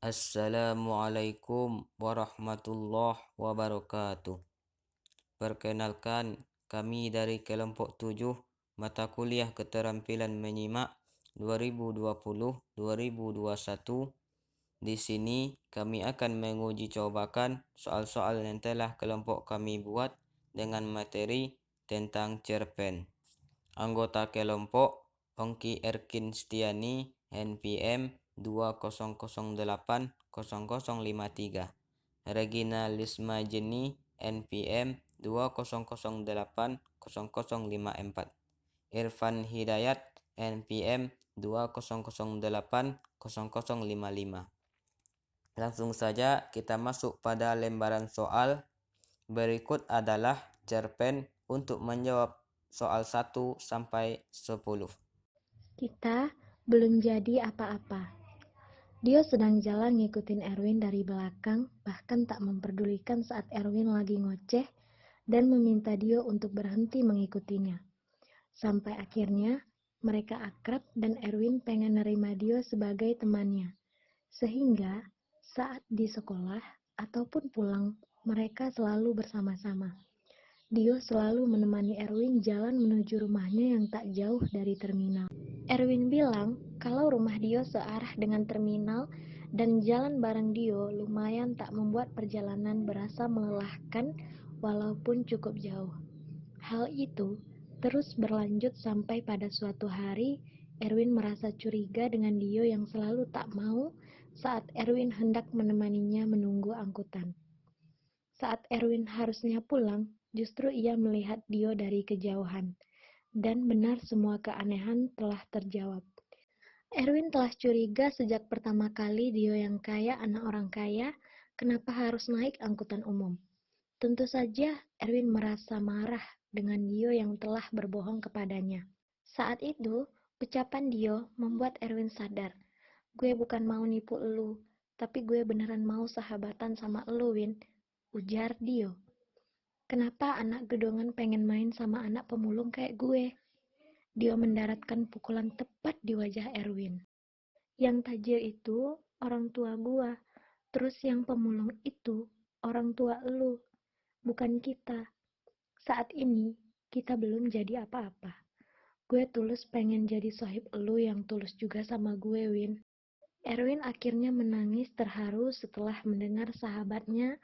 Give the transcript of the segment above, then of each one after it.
Assalamualaikum warahmatullahi wabarakatuh. Perkenalkan, kami dari kelompok 7 mata kuliah keterampilan menyimak 2020-2021. Di sini kami akan menguji cobakan soal-soal yang telah kelompok kami buat dengan materi tentang cerpen. Anggota kelompok Ongki Erkin Stiani NPM 20080053, Regina Lisma Jenny NPM 20080054, Irfan Hidayat NPM 20080055. Langsung saja kita masuk pada lembaran soal. Berikut adalah cerpen untuk menjawab soal 1 sampai 10. Kita belum jadi apa-apa. Dio sedang jalan ngikutin Erwin dari belakang, bahkan tak memperdulikan saat Erwin lagi ngoceh dan meminta Dio untuk berhenti mengikutinya. Sampai akhirnya mereka akrab dan Erwin pengen nerima Dio sebagai temannya. Sehingga saat di sekolah ataupun pulang, mereka selalu bersama-sama. Dio selalu menemani Erwin jalan menuju rumahnya yang tak jauh dari terminal. Erwin bilang kalau rumah Dio searah dengan terminal dan jalan bareng Dio lumayan tak membuat perjalanan berasa melelahkan walaupun cukup jauh. Hal itu terus berlanjut sampai pada suatu hari Erwin merasa curiga dengan Dio yang selalu tak mau saat Erwin hendak menemaninya menunggu angkutan. Saat Erwin harusnya pulang, justru ia melihat Dio dari kejauhan. Dan benar semua keanehan telah terjawab. Erwin telah curiga sejak pertama kali Dio yang kaya, anak orang kaya, kenapa harus naik angkutan umum. Tentu saja Erwin merasa marah dengan Dio yang telah berbohong kepadanya. Saat itu, ucapan Dio membuat Erwin sadar. Gue bukan mau nipu elu, tapi gue beneran mau sahabatan sama elu, Win. Ujar Dio. Kenapa anak gedongan pengen main sama anak pemulung kayak gue? Dio mendaratkan pukulan tepat di wajah Erwin. Yang tajir itu orang tua gua, terus yang pemulung itu orang tua elu, bukan kita. Saat ini kita belum jadi apa-apa. Gue tulus pengen jadi sohib elu yang tulus juga sama gue, Win. Erwin akhirnya menangis terharu setelah mendengar sahabatnya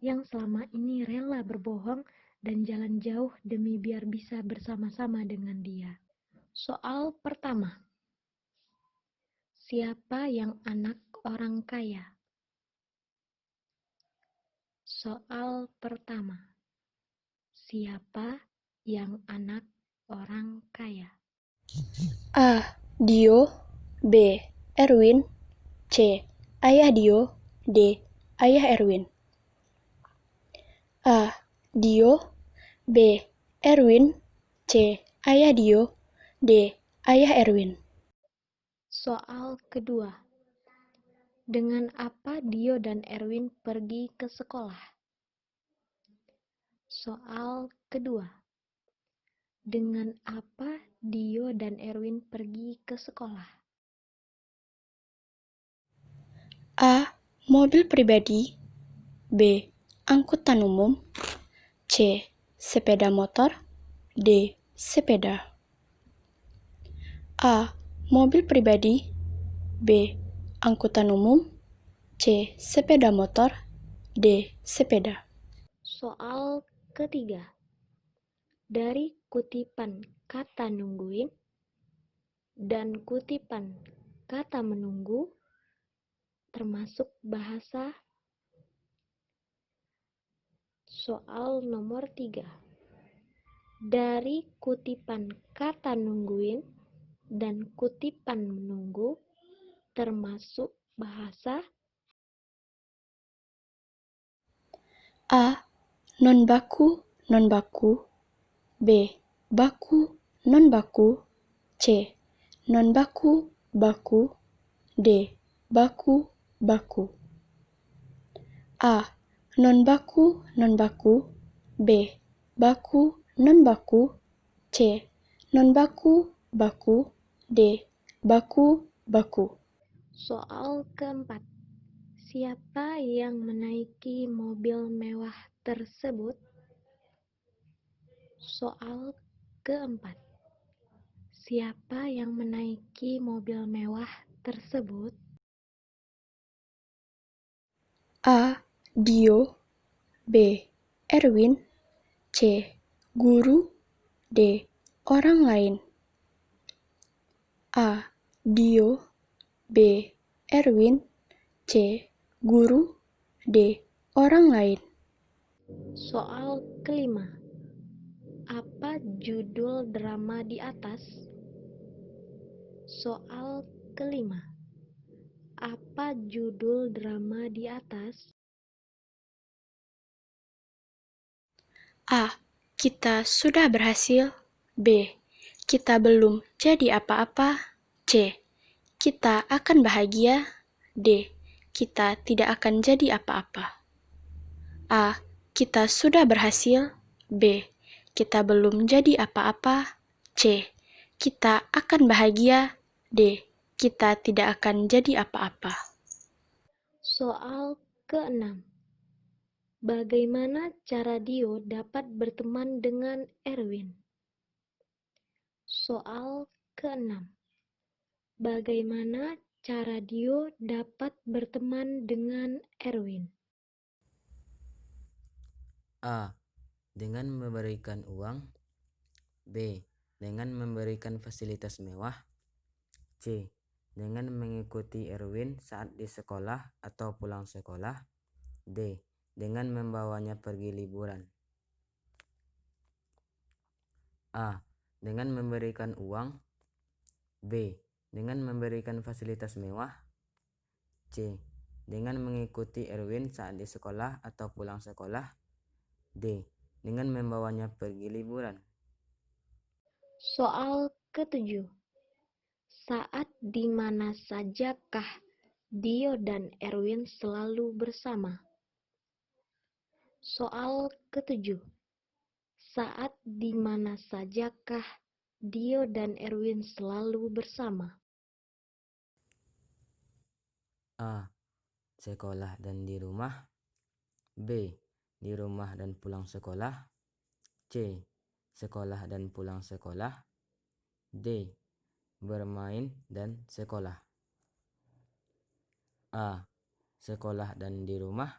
yang selama ini rela berbohong dan jalan jauh demi biar bisa bersama-sama dengan dia. Soal pertama. Siapa yang anak orang kaya? Soal pertama. Siapa yang anak orang kaya? A. Dio. B. Erwin. C. Ayah Dio. D. Ayah Erwin. A. Dio. B. Erwin. C. Ayah Dio. D. Ayah Erwin. Soal kedua. Dengan apa Dio dan Erwin pergi ke sekolah? Soal kedua. Dengan apa Dio dan Erwin pergi ke sekolah? A. Mobil pribadi. B. Angkutan umum. C. Sepeda motor. D. Sepeda. A. Mobil pribadi. B. Angkutan umum. C. Sepeda motor. D. Sepeda. Soal ketiga. Dari kutipan kata nungguin dan kutipan kata menunggu, termasuk bahasa. Soal nomor 3. Dari kutipan kata nungguin dan kutipan menunggu, termasuk bahasa. A. Non baku, non baku. B. Baku, non baku. C. Non baku, baku. D. Baku, baku. A. Non baku, non baku. B. Baku, non baku. C. Non baku, baku. D. Baku, baku. Soal keempat. Siapa yang menaiki mobil mewah tersebut? Soal keempat. Siapa yang menaiki mobil mewah tersebut? A. Dio, B. Erwin, C. Guru, D. Orang lain. A. Dio, B. Erwin, C. Guru, D. Orang lain. Soal kelima. Apa judul drama di atas? Soal kelima. Apa judul drama di atas? A. Kita sudah berhasil. B. Kita belum jadi apa-apa. C. Kita akan bahagia. D. Kita tidak akan jadi apa-apa. A. Kita sudah berhasil. B. Kita belum jadi apa-apa. C. Kita akan bahagia. D. Kita tidak akan jadi apa-apa. Soal keenam. Bagaimana cara Dio dapat berteman dengan Erwin? Soal keenam. Bagaimana cara Dio dapat berteman dengan Erwin? A. Dengan memberikan uang. B. Dengan memberikan fasilitas mewah. C. Dengan mengikuti Erwin saat di sekolah atau pulang sekolah. D. Dengan membawanya pergi liburan. A. Dengan memberikan uang. B. Dengan memberikan fasilitas mewah. C. Dengan mengikuti Erwin saat di sekolah atau pulang sekolah. D. Dengan membawanya pergi liburan. Soal ketujuh. Saat di mana sajakah Dio dan Erwin selalu bersama? Soal ketujuh. Saat di mana sajakah Dio dan Erwin selalu bersama? A. Sekolah dan di rumah. B. Di rumah dan pulang sekolah. C. Sekolah dan pulang sekolah. D. Bermain dan sekolah. A. Sekolah dan di rumah.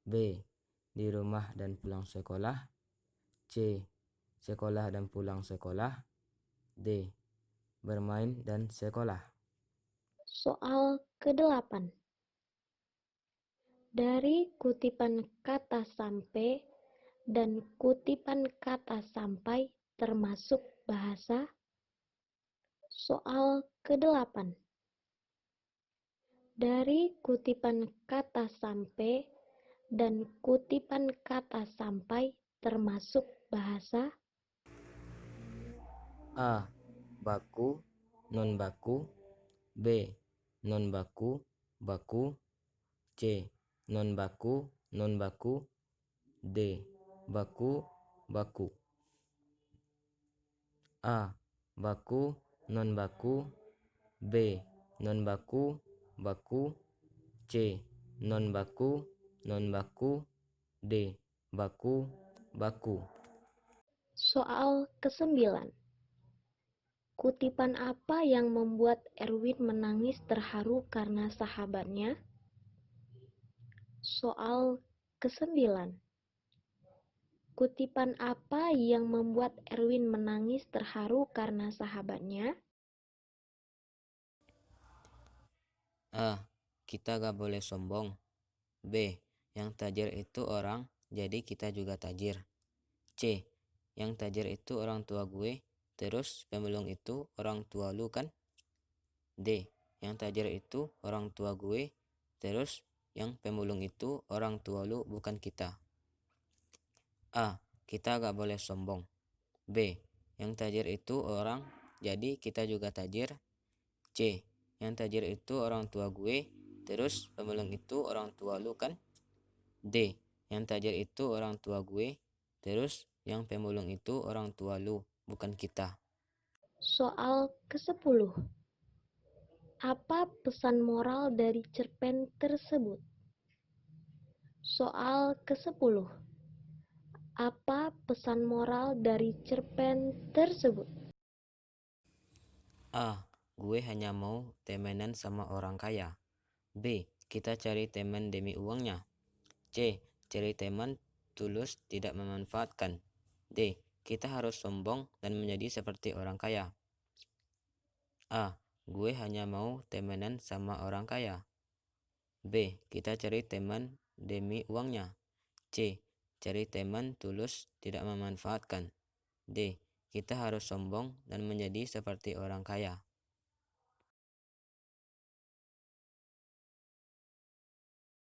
B. Di rumah dan pulang sekolah. C. Sekolah dan pulang sekolah. D. Bermain dan sekolah. Soal ke-8. Dari kutipan kata sampai dan kutipan kata sampai termasuk bahasa. Soal ke-8. Dari kutipan kata sampai dan kutipan kata sampai termasuk bahasa. A. Baku, non baku. B. Non baku, baku. C. Non baku, non baku. D. Baku, baku. A. Baku, non baku. B. Non baku, baku. C. Non baku, non baku. D. Baku, baku. Soal ke-9. Kutipan apa yang membuat Erwin menangis terharu karena sahabatnya? Soal ke-9. Kutipan apa yang membuat Erwin menangis terharu karena sahabatnya? A. Kita gak boleh sombong. B. Yang tajir itu orang, jadi kita juga tajir. C. Yang tajir itu orang tua gue, terus pemulung itu orang tua lu kan? D. Yang tajir itu orang tua gue, terus yang pemulung itu orang tua lu bukan kita. A. Kita gak boleh sombong. B. Yang tajir itu orang, jadi kita juga tajir. C. Yang tajir itu orang tua gue, terus pemulung itu orang tua lu kan? D. Yang tajir itu orang tua gue, terus yang pemulung itu orang tua lu, bukan kita. Soal ke-10. Apa pesan moral dari cerpen tersebut? Soal ke-10. Apa pesan moral dari cerpen tersebut? A. Gue hanya mau temenan sama orang kaya. B. Kita cari teman demi uangnya. C. Cari teman tulus tidak memanfaatkan. D. Kita harus sombong dan menjadi seperti orang kaya. A. Gue hanya mau temenan sama orang kaya. B. Kita cari teman demi uangnya. C. Cari teman tulus tidak memanfaatkan. D. Kita harus sombong dan menjadi seperti orang kaya.